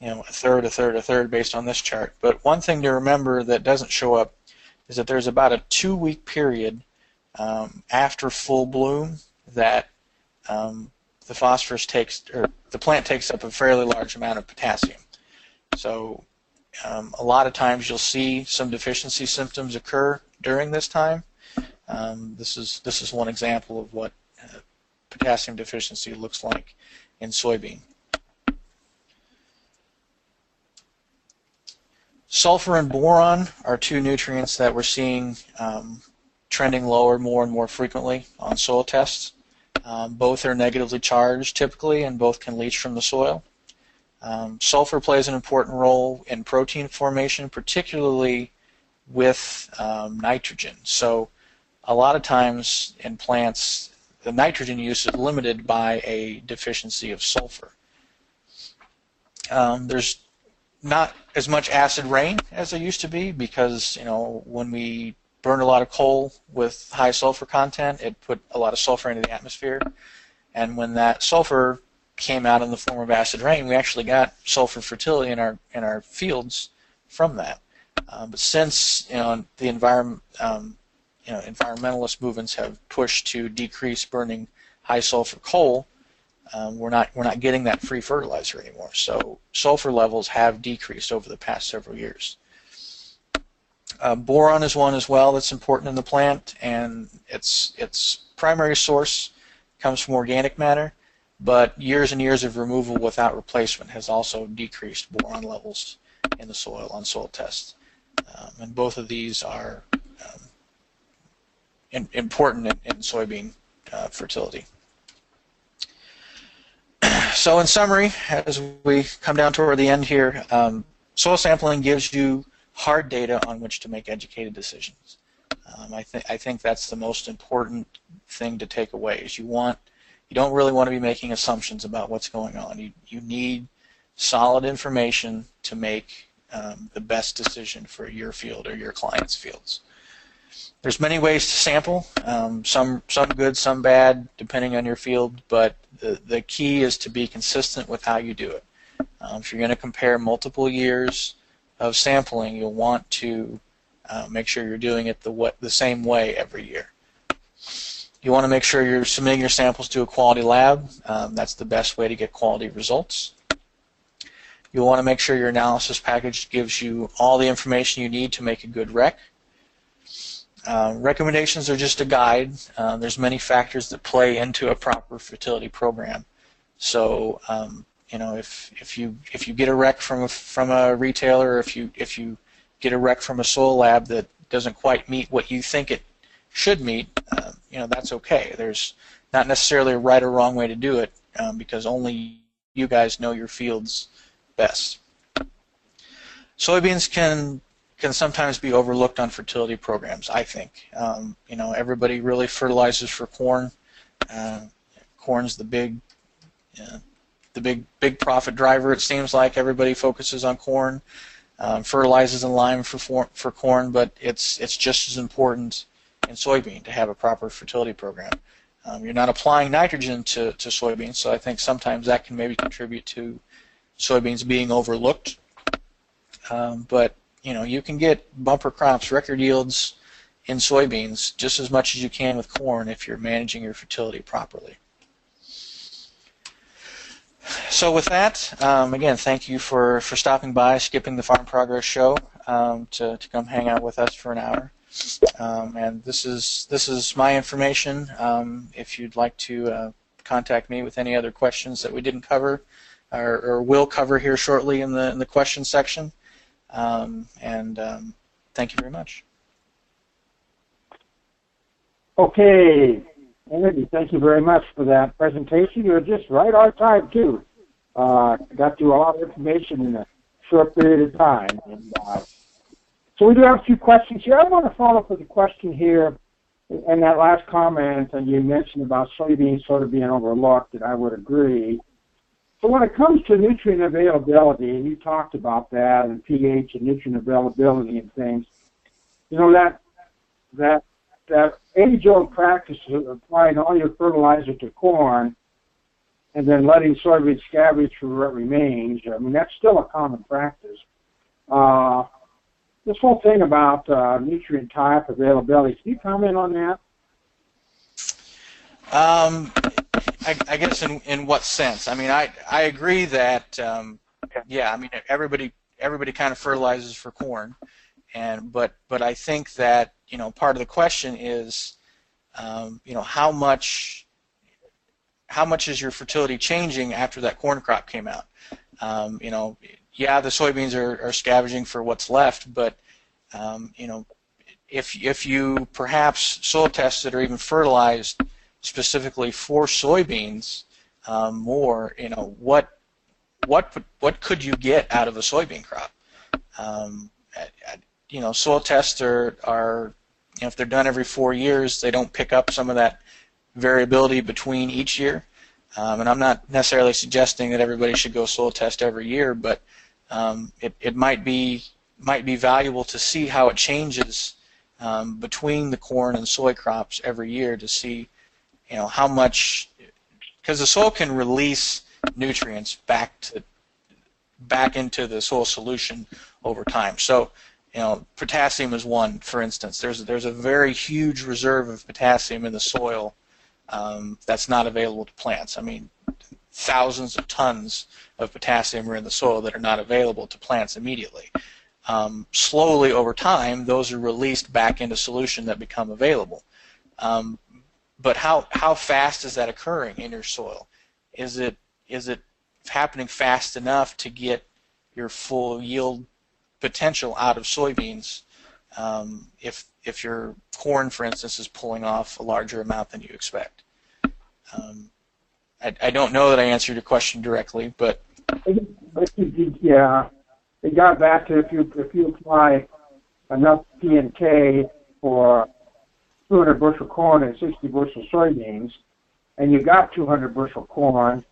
a third, a third, a third based on this chart. But one thing to remember that doesn't show up is that there's about a 2-week period after full bloom that the plant takes up a fairly large amount of potassium. So a lot of times you'll see some deficiency symptoms occur during this time. This is one example of what potassium deficiency looks like in soybean. Sulfur and boron are two nutrients that we're seeing trending lower more and more frequently on soil tests. Both are negatively charged typically, and both can leach from the soil. Sulfur plays an important role in protein formation, particularly with nitrogen. So a lot of times in plants, the nitrogen use is limited by a deficiency of sulfur. There's not as much acid rain as there used to be because, when we burned a lot of coal with high sulfur content, it put a lot of sulfur into the atmosphere. And when that sulfur came out in the form of acid rain, we actually got sulfur fertility in our fields from that. But since the environmentalist movements have pushed to decrease burning high sulfur coal, we're not getting that free fertilizer anymore. So sulfur levels have decreased over the past several years. Boron is one as well that's important in the plant, and its primary source comes from organic matter, but years and years of removal without replacement has also decreased boron levels in the soil on soil tests. And both of these are important in soybean fertility. So in summary, as we come down toward the end here, soil sampling gives you hard data on which to make educated decisions. I think that's the most important thing to take away. Is you don't really want to be making assumptions about what's going on. You need solid information to make the best decision for your field or your client's fields. There's many ways to sample, some good, some bad, depending on your field, but the key is to be consistent with how you do it. If you're going to compare multiple years of sampling, you'll want to make sure you're doing it the same way every year. You want to make sure you're submitting your samples to a quality lab. That's the best way to get quality results. You'll want to make sure your analysis package gives you all the information you need to make a good rec. Recommendations are just a guide. There's many factors that play into a proper fertility program. So if you get a rec from a retailer, or if you get a rec from a soil lab that doesn't quite meet what you think it should meet, that's okay. There's not necessarily a right or wrong way to do it because only you guys know your fields best. Soybeans can sometimes be overlooked on fertility programs, I think. Everybody really fertilizes for corn. Corn's the big profit driver. It seems like everybody focuses on corn, fertilizes in lime for corn, but it's just as important in soybean to have a proper fertility program. You're not applying nitrogen to soybeans, so I think sometimes that can maybe contribute to soybeans being overlooked. But you can get bumper crops, record yields in soybeans just as much as you can with corn if you're managing your fertility properly. So with that, again, thank you for stopping by, skipping the Farm Progress Show to come hang out with us for an hour. And this is my information. If you'd like to contact me with any other questions that we didn't cover or will cover here shortly in the question section. Thank you very much. Okay, Andy, thank you very much for that presentation. You were just right on time, too. Got through a lot of information in a short period of time. And, so we do have a few questions here. I want to follow up with a question here and that last comment, and you mentioned about soybeans sort of being overlooked, and I would agree. So when it comes to nutrient availability, and you talked about that, and pH and nutrient availability and things, that age-old practice of applying all your fertilizer to corn and then letting soybeans scavenge for what remains, that's still a common practice. This whole thing about nutrient type availability, can you comment on that? I guess in what sense? I agree that everybody kind of fertilizes for corn, but I think that part of the question is how much is your fertility changing after that corn crop came out? Yeah, the soybeans are scavenging for what's left, but if you perhaps soil tested or even fertilized specifically for soybeans more, what could you get out of a soybean crop? Soil tests are if they're done every 4 years, they don't pick up some of that variability between each year. And I'm not necessarily suggesting that everybody should go soil test every year, but it might be valuable to see how it changes between the corn and soy crops every year to see how much, because the soil can release nutrients back into the soil solution over time. So potassium is one, for instance. There's a very huge reserve of potassium in the soil that's not available to plants. I mean, thousands of tons of potassium are in the soil that are not available to plants immediately. Slowly over time, those are released back into solution that become available. But how fast is that occurring in your soil? Is it happening fast enough to get your full yield potential out of soybeans if your corn, for instance, is pulling off a larger amount than you expect? I don't know that I answered your question directly, but yeah, it got back to if you apply enough P and K for 200 bushel corn and 60 bushel soybeans, and you got 200 bushel corn,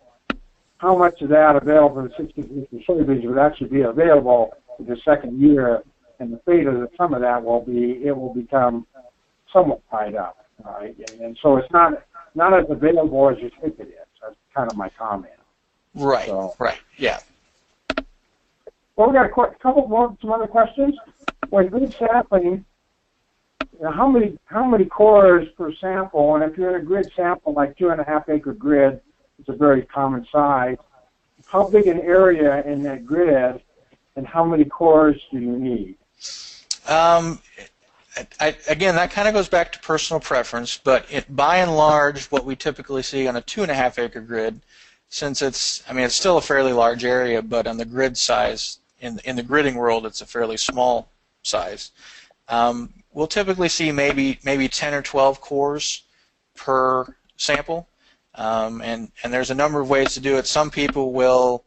how much of that available for 60 bushel soybeans would actually be available in the second year? And the fate of some of that will become somewhat tied up, right? And so it's not as available as you think it is. That's kind of my comment. Right. So, right. Yeah. Well, we got some other questions. When grid sampling, how many cores per sample? And if you're in a grid sample like 2.5 acre grid, it's a very common size. How big an area in that grid, and how many cores do you need? Again, that kind of goes back to personal preference, but by and large, what we typically see on a 2.5 acre grid, since it's still a fairly large area, but on the grid size, in the gridding world, it's a fairly small size. We'll typically see maybe 10 or 12 cores per sample, and there's a number of ways to do it. Some people will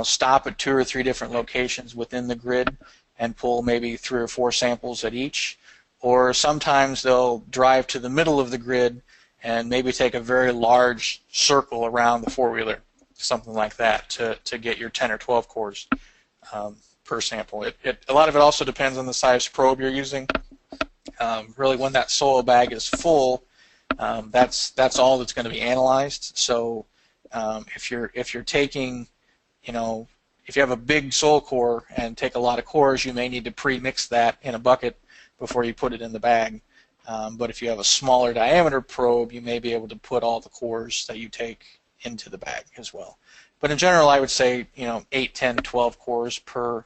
stop at 2 or 3 different locations within the grid and pull maybe 3 or 4 samples at each, or sometimes they'll drive to the middle of the grid and maybe take a very large circle around the four-wheeler, something like that, to get your 10 or 12 cores per sample. A lot of it also depends on the size probe you're using. Really, when that soil bag is full, that's all that's going to be analyzed. So if you're taking, if you have a big soil core and take a lot of cores, you may need to pre-mix that in a bucket before you put it in the bag. But if you have a smaller diameter probe, you may be able to put all the cores that you take into the bag as well. But in general, I would say 8, 10, 12 cores per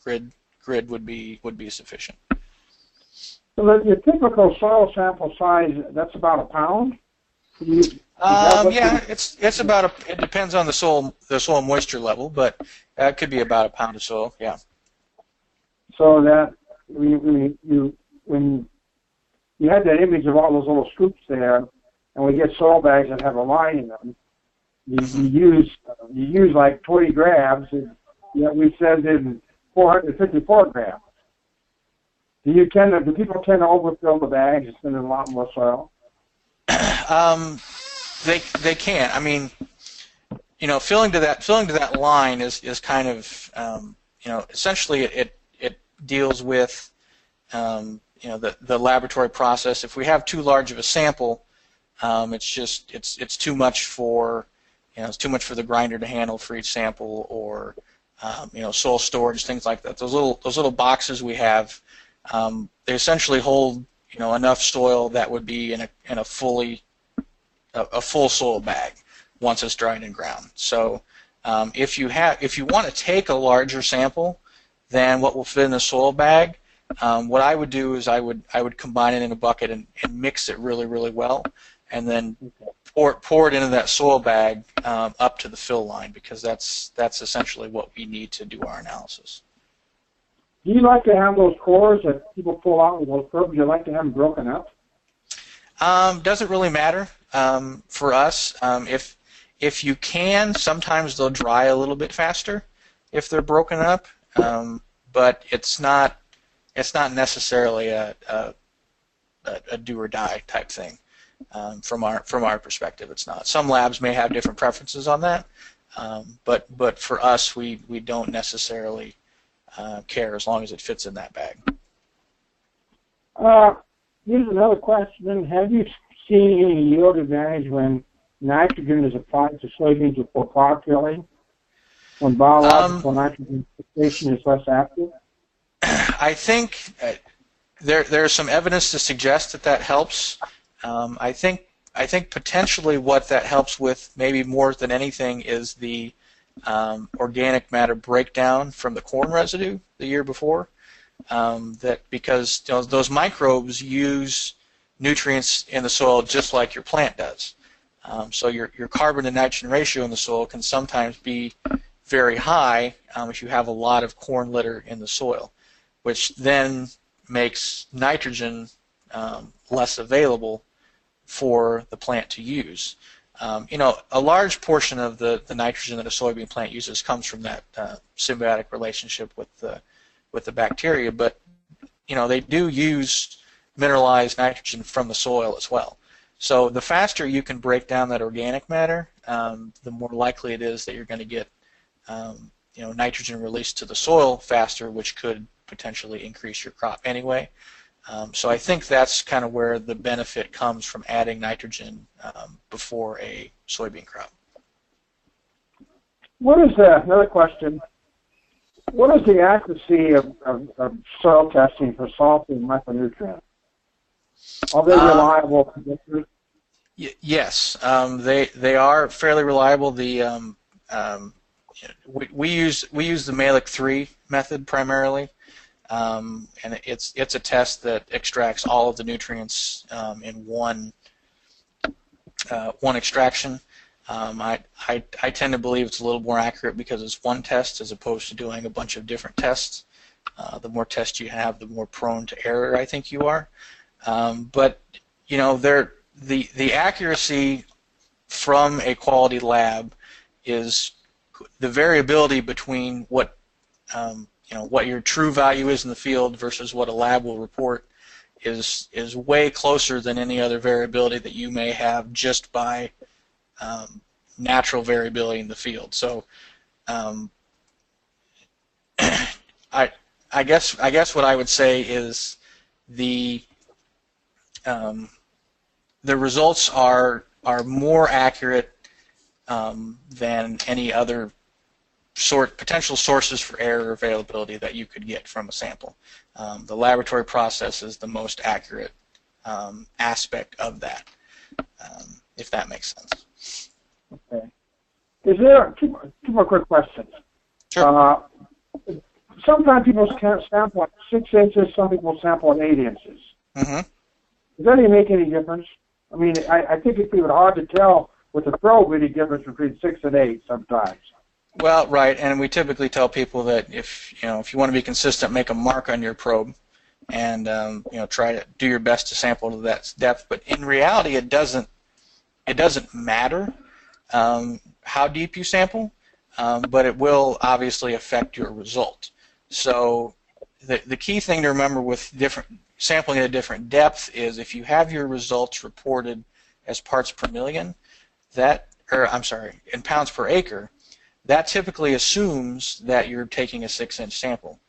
grid would be sufficient. So your typical soil sample size, that's about a pound? Yeah, it's about it depends on the soil moisture level, but it could be about a pound of soil. Yeah. So that when you had that image of all those little scoops there, and we get soil bags that have a line in them, you use like 20 grams, and yet we send in 454 grams. Do people tend to overfill the bags and send in a lot more soil? They can. Filling to that line is kind of essentially it deals with the laboratory process. If we have too large of a sample, it's too much for the grinder to handle for each sample, or soil storage, things like that. Those little boxes we have, they essentially hold enough soil that would be in a full soil bag once it's dried and ground. So if you want to take a larger sample than what will fit in the soil bag, what I would do is I would combine it in a bucket and mix it really, really well, and then pour it into that soil bag up to the fill line, because that's essentially what we need to do our analysis. Do you like to have those cores that people pull out with those probes? Do you like to have them broken up? Doesn't really matter for us. If you can, sometimes they'll dry a little bit faster if they're broken up, but it's not necessarily a do or die type thing. From our perspective, it's not. Some labs may have different preferences on that, but for us, we don't necessarily care as long as it fits in that bag. Here's another question. Have you seen any yield advantage when nitrogen is applied to soybeans before pod killing, when biological nitrogen fixation is less active? I think there's some evidence to suggest that helps. I think potentially what that helps with, maybe more than anything, is the organic matter breakdown from the corn residue the year before. That because those microbes use nutrients in the soil just like your plant does. So your carbon to nitrogen ratio in the soil can sometimes be very high if you have a lot of corn litter in the soil, which then makes nitrogen less available for the plant to use. A large portion of the nitrogen that a soybean plant uses comes from that symbiotic relationship with the bacteria, but they do use mineralized nitrogen from the soil as well. So the faster you can break down that organic matter, the more likely it is that you're going to get nitrogen released to the soil faster, which could potentially increase your crop anyway. So I think that's kind of where the benefit comes from adding nitrogen before a soybean crop. Another question? What is the accuracy of soil testing for salt and micronutrients? Are they reliable predictors? Yes, they are fairly reliable. The we use the Malik 3 method primarily, and it's a test that extracts all of the nutrients in one extraction. I tend to believe it's a little more accurate because it's one test as opposed to doing a bunch of different tests. The more tests you have, the more prone to error I think you are. But the accuracy from a quality lab is the variability between what your true value is in the field versus what a lab will report is way closer than any other variability that you may have just by natural variability in the field. So I guess what I would say is the results are more accurate than any other potential sources for error availability that you could get from a sample. The laboratory process is the most accurate aspect of that, if that makes sense. Okay. Is there two more quick questions? Sure. Sometimes people sample at 6 inches. Some people sample at 8 inches. Mm-hmm. Does that even make any difference? I mean, I think it'd be hard to tell with the probe any difference between 6 and 8 sometimes. Well, right, and we typically tell people that if you want to be consistent, make a mark on your probe, and try to do your best to sample to that depth. But in reality, it doesn't matter how deep you sample, but it will obviously affect your result. So the key thing to remember with sampling at a different depth is if you have your results reported as parts per million, in pounds per acre, that typically assumes that you're taking a 6-inch sample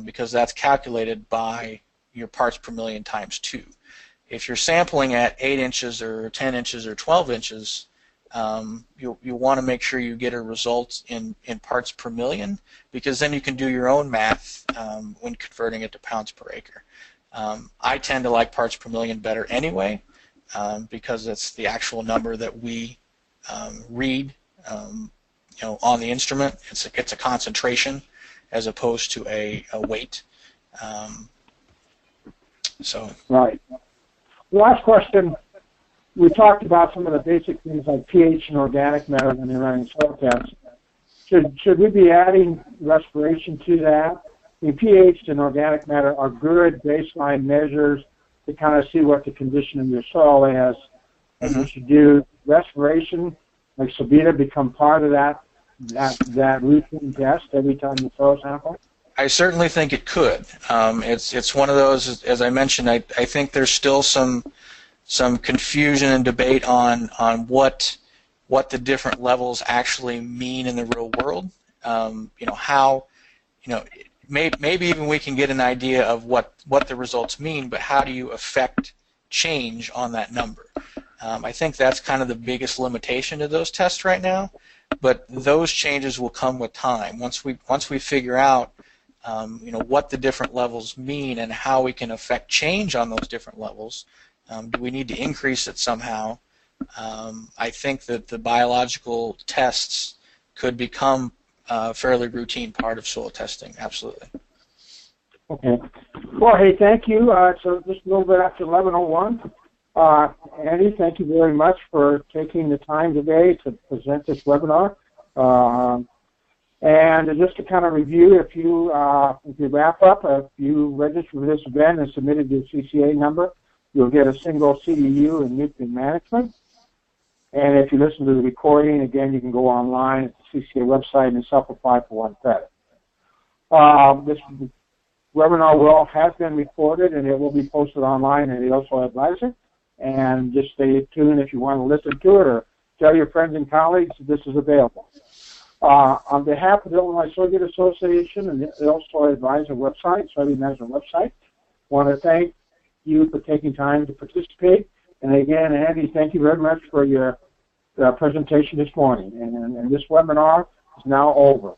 because that's calculated by your parts per million times 2. If you're sampling at 8 inches or 10 inches or 12 inches, you want to make sure you get a result in parts per million, because then you can do your own math when converting it to pounds per acre. I tend to like parts per million better anyway, because it's the actual number that we read on the instrument. It's a concentration as opposed to a weight. So. Right. Last question. We talked about some of the basic things like pH and organic matter when you're running soil tests. Should we be adding respiration to that? I mean, pH and organic matter are good baseline measures to kind of see what the condition of your soil is. And you should do respiration, like Sabita, become part of that routine test every time you soil sample? I certainly think it could. It's one of those, as I mentioned, I think there's still some confusion and debate on what the different levels actually mean in the real world. Maybe even we can get an idea of what the results mean, but how do you affect change on that number? I think that's kind of the biggest limitation to those tests right now, but those changes will come with time. Once we figure out what the different levels mean and how we can affect change on those different levels, do we need to increase it somehow? I think that the biological tests could become a fairly routine part of soil testing, absolutely. Okay. Well, hey, thank you. So just a little bit after 11:01. Andy, thank you very much for taking the time today to present this webinar. And just to kind of review, if you wrap up, if you register for this event and submitted your CCA number, you'll get a single CEU in nutrient management. And if you listen to the recording, again, you can go online at the CCA website and self-apply for 1 credit. This webinar has been recorded, and it will be posted online at the ILSO Advisor. And just stay tuned if you want to listen to it, or tell your friends and colleagues that this is available. On behalf of the Illinois Soybean Association and the ILSO Advisor website, Soybean Management website, I want to thank you for taking time to participate. And again, Andy, thank you very much for your presentation this morning. And this webinar is now over.